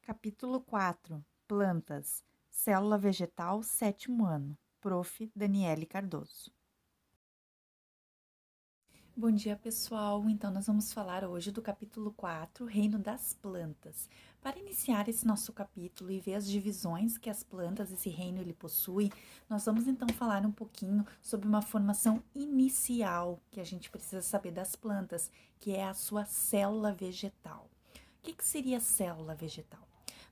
Capítulo 4. Plantas. Célula vegetal, 7º ano. Prof. Daniele Cardoso. Bom dia, pessoal! Então, nós vamos falar hoje do capítulo 4, Reino das Plantas. Para iniciar esse nosso capítulo e ver as divisões que as plantas, esse reino, ele possui, nós vamos então falar um pouquinho sobre uma formação inicial que a gente precisa saber das plantas, que é a sua célula vegetal. O que seria célula vegetal?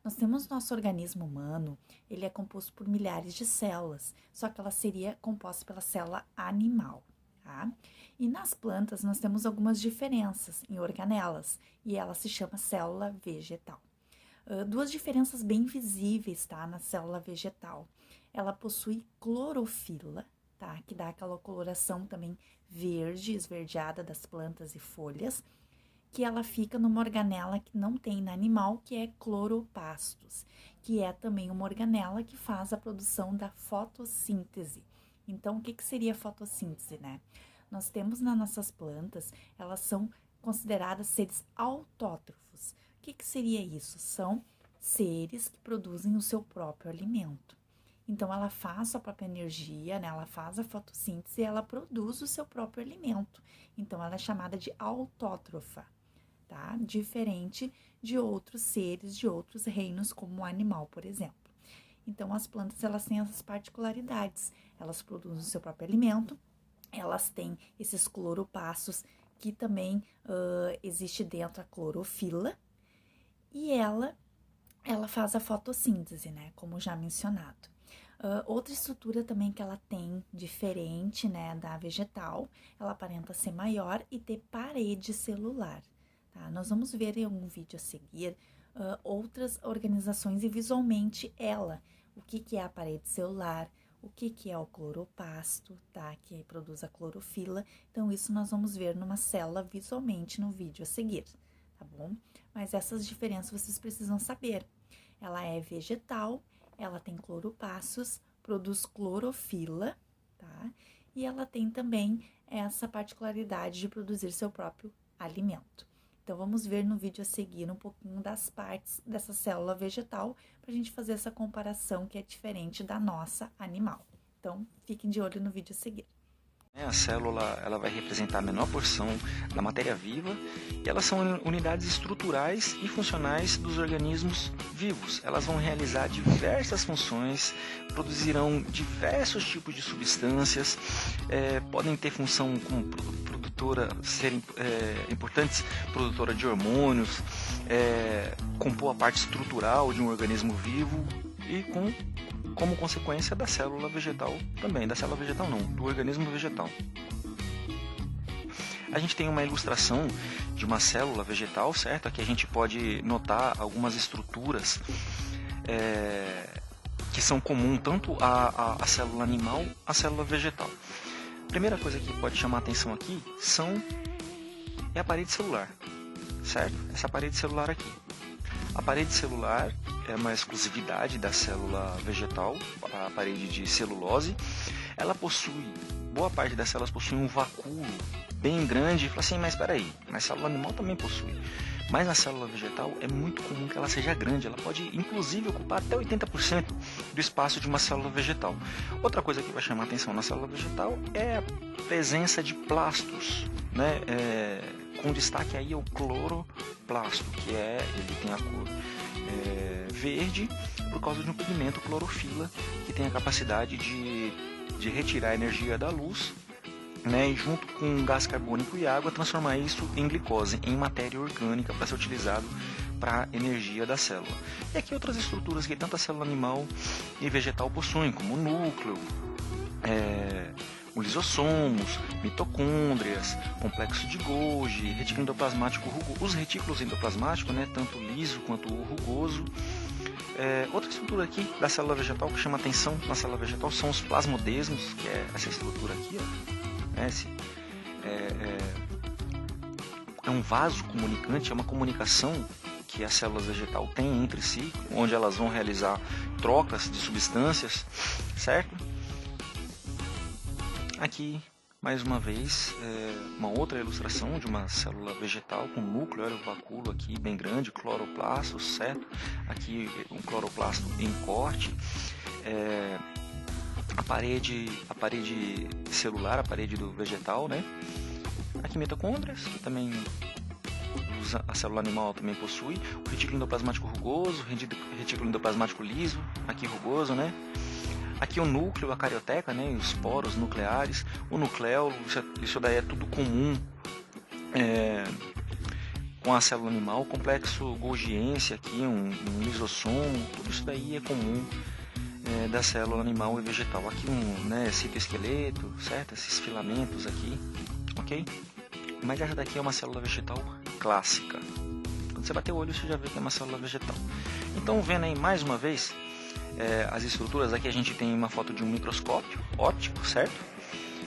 Nós temos nosso organismo humano, ele é composto por milhares de células, só que ela seria composta pela célula animal, tá? E nas plantas nós temos algumas diferenças em organelas, e ela se chama célula vegetal. Duas diferenças bem visíveis, tá? Na célula vegetal. Ela possui clorofila, tá? Que dá aquela coloração também verde, esverdeada das plantas e folhas, que ela fica numa organela que não tem no animal, que é cloropastos, que é também uma organela que faz a produção da fotossíntese. Então, o que seria fotossíntese, né? Nós temos nas nossas plantas, elas são consideradas seres autótrofos. O que seria isso? São seres que produzem o seu próprio alimento. Então, ela faz sua própria energia, né? Ela faz a fotossíntese e ela produz o seu próprio alimento. Então, ela é chamada de autótrofa. Tá? Diferente de outros seres, de outros reinos, como o animal, por exemplo. Então, as plantas, elas têm essas particularidades. Elas produzem o seu próprio alimento, elas têm esses cloropastos, que também existe dentro a clorofila, e ela faz a fotossíntese, né, como já mencionado. Outra estrutura também que ela tem, diferente, né, da vegetal, ela aparenta ser maior e ter parede celular. Tá? Nós vamos ver em algum vídeo a seguir outras organizações e visualmente ela. O que é a parede celular, o que é o cloroplasto, tá? Que produz a clorofila. Então, isso nós vamos ver numa célula visualmente no vídeo a seguir, tá bom? Mas essas diferenças vocês precisam saber. Ela é vegetal, ela tem cloroplastos, produz clorofila, tá? E ela tem também essa particularidade de produzir seu próprio alimento. Então, vamos ver no vídeo a seguir um pouquinho das partes dessa célula vegetal para a gente fazer essa comparação que é diferente da nossa animal. Então, fiquem de olho no vídeo a seguir. A célula ela vai representar a menor porção da matéria viva e elas são unidades estruturais e funcionais dos organismos vivos. Elas vão realizar diversas funções, produzirão diversos tipos de substâncias, podem ter função como produtora, serem importantes produtora de hormônios, compor a parte estrutural de um organismo vivo e como consequência da célula vegetal também, da célula vegetal não, do organismo vegetal. A gente tem uma ilustração de uma célula vegetal, certo? Aqui a gente pode notar algumas estruturas que são comuns tanto à célula animal à célula vegetal. A primeira coisa que pode chamar a atenção aqui é a parede celular, certo? Essa parede celular aqui. A parede celular é uma exclusividade da célula vegetal, a parede de celulose. Ela possui, boa parte das células possui um vacúolo bem grande. Fala assim, mas espera aí, mas a célula animal também possui. Mas na célula vegetal é muito comum que ela seja grande, ela pode inclusive ocupar até 80% do espaço de uma célula vegetal. Outra coisa que vai chamar a atenção na célula vegetal é a presença de plastos, né? Com destaque aí ao cloroplasto, que ele tem a cor verde por causa de um pigmento clorofila que tem a capacidade de retirar a energia da luz, né, e junto com gás carbônico e água transformar isso em glicose, em matéria orgânica para ser utilizado para a energia da célula. E aqui outras estruturas que tanto a célula animal e vegetal possuem, como o núcleo, os lisossomos, mitocôndrias, complexo de Golgi, retículo endoplasmático rugoso, os retículos endoplasmáticos, né, tanto liso quanto o rugoso. Outra estrutura aqui da célula vegetal que chama atenção na célula vegetal são os plasmodesmos, que é essa estrutura aqui, ó. É um vaso comunicante, é uma comunicação que as células vegetal têm entre si, onde elas vão realizar trocas de substâncias, certo? Aqui mais uma vez, uma outra ilustração de uma célula vegetal com núcleo, olha o vacúolo aqui bem grande, cloroplasto, certo? Aqui um cloroplasto em corte, a parede celular, a parede do vegetal, né? Aqui mitocôndrias, que também a célula animal também possui, o retículo endoplasmático rugoso, retículo endoplasmático liso, aqui rugoso, né? Aqui o núcleo, a carioteca, né? Os poros nucleares, o nucleolo, isso daí é tudo comum com a célula animal, o complexo golgiense aqui, um lisossomo, tudo isso daí é comum da célula animal e vegetal. Aqui citoesqueleto, certo? Esses filamentos aqui, ok? Mas essa daqui é uma célula vegetal clássica. Quando você bater o olho, você já vê que é uma célula vegetal. Então, vendo aí mais uma vez as estruturas, aqui a gente tem uma foto de um microscópio óptico, certo?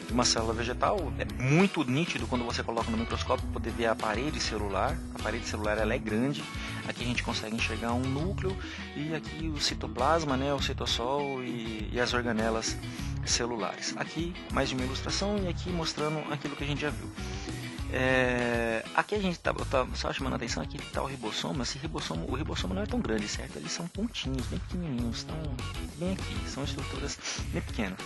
De uma célula vegetal. É muito nítido quando você coloca no microscópio poder ver a parede celular. A parede celular ela é grande. Aqui a gente consegue enxergar um núcleo e aqui o citoplasma, né, o citossol e as organelas celulares. Aqui mais uma ilustração e aqui mostrando aquilo que a gente já viu. Aqui a gente tá só chamando a atenção, aqui está o ribossomo. O ribossomo não é tão grande, certo? Eles são pontinhos, bem pequenininhos, estão bem aqui, são estruturas bem pequenas.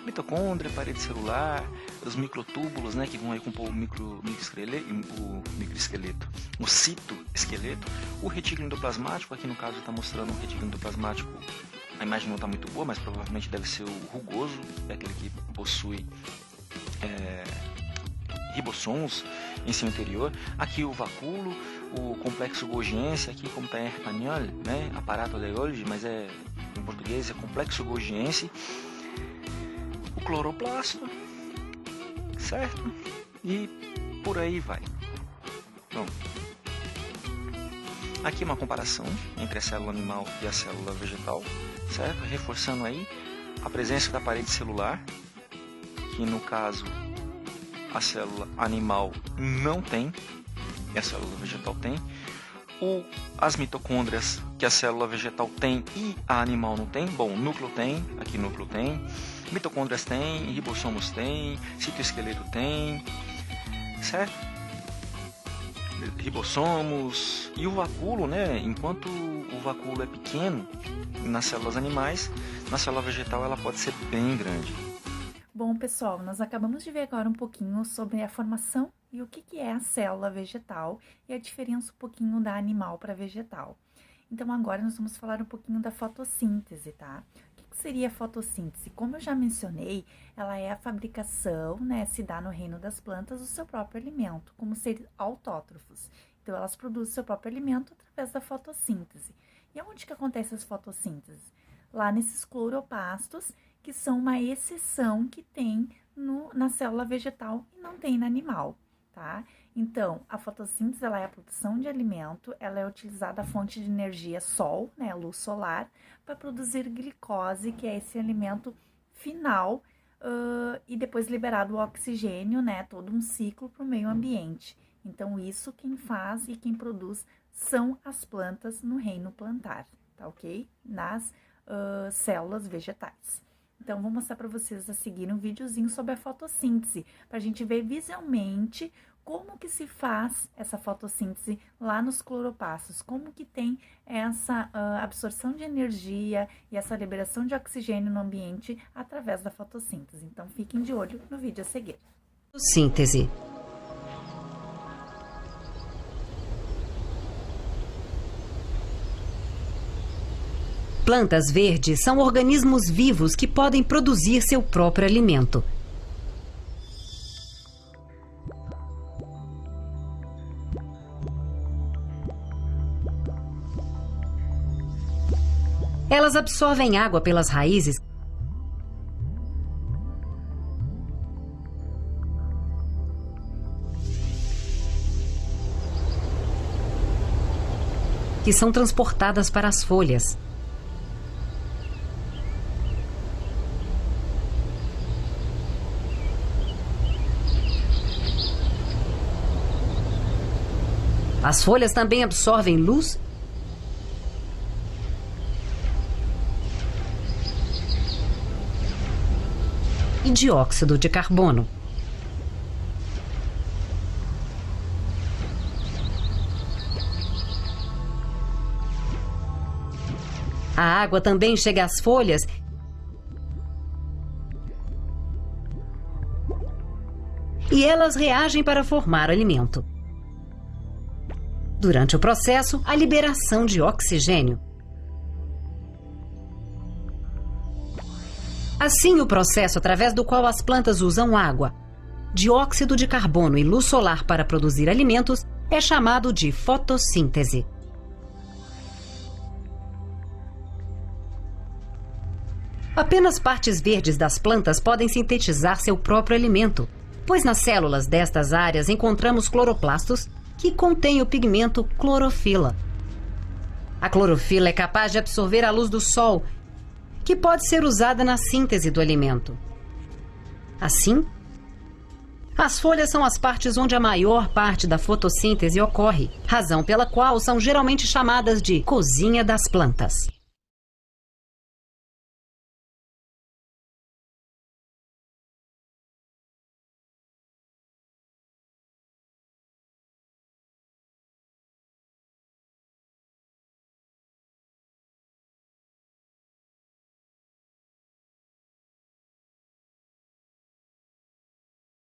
Mitocôndria, parede celular, os microtúbulos, né, que vão aí compor o microesqueleto, o citoesqueleto, o retículo endoplasmático, aqui no caso está mostrando o retículo endoplasmático. A imagem não está muito boa, mas provavelmente deve ser o rugoso, é aquele que possui ribossomos em seu interior. Aqui o vacúolo, o complexo golgiense, aqui como está em espanhol, né, aparato de Golgi, mas em português é complexo golgiense. O cloroplasto, certo? E por aí vai. Bom, aqui uma comparação entre a célula animal e a célula vegetal, certo? Reforçando aí a presença da parede celular, que no caso a célula animal não tem, e a célula vegetal tem. As mitocôndrias que a célula vegetal tem e a animal não tem. Bom, núcleo tem, aqui núcleo tem, mitocôndrias tem, ribossomos tem, citoesqueleto tem, certo? Ribossomos e o vacúolo, né? Enquanto o vacúolo é pequeno nas células animais, na célula vegetal ela pode ser bem grande. Bom, pessoal, nós acabamos de ver agora um pouquinho sobre a formação e o que é a célula vegetal e a diferença um pouquinho da animal para vegetal. Então, agora nós vamos falar um pouquinho da fotossíntese, tá? O que seria a fotossíntese? Como eu já mencionei, ela é a fabricação, né, se dá no reino das plantas, do seu próprio alimento, como seres autótrofos. Então, elas produzem seu próprio alimento através da fotossíntese. E onde que acontece essa fotossíntese? Lá nesses cloroplastos, que são uma exceção que tem na célula vegetal e não tem na animal, tá? Então, a fotossíntese, ela é a produção de alimento, ela é utilizada a fonte de energia sol, né, luz solar, para produzir glicose, que é esse alimento final, e depois liberado o oxigênio, né, todo um ciclo para o meio ambiente. Então, isso quem faz e quem produz são as plantas no reino plantar, tá ok? Nas células vegetais. Então, vou mostrar para vocês a seguir um videozinho sobre a fotossíntese, para a gente ver visualmente como que se faz essa fotossíntese lá nos cloroplastos, como que tem essa absorção de energia e essa liberação de oxigênio no ambiente através da fotossíntese. Então, fiquem de olho no vídeo a seguir. Síntese. Plantas verdes são organismos vivos que podem produzir seu próprio alimento. Elas absorvem água pelas raízes que são transportadas para as folhas. As folhas também absorvem luz e dióxido de carbono. A água também chega às folhas e elas reagem para formar alimento. Durante o processo, a liberação de oxigênio. Assim, o processo através do qual as plantas usam água, dióxido de carbono e luz solar para produzir alimentos é chamado de fotossíntese. Apenas partes verdes das plantas podem sintetizar seu próprio alimento, pois nas células destas áreas encontramos cloroplastos que contêm o pigmento clorofila. A clorofila é capaz de absorver a luz do sol, que pode ser usada na síntese do alimento. Assim, as folhas são as partes onde a maior parte da fotossíntese ocorre, razão pela qual são geralmente chamadas de cozinha das plantas.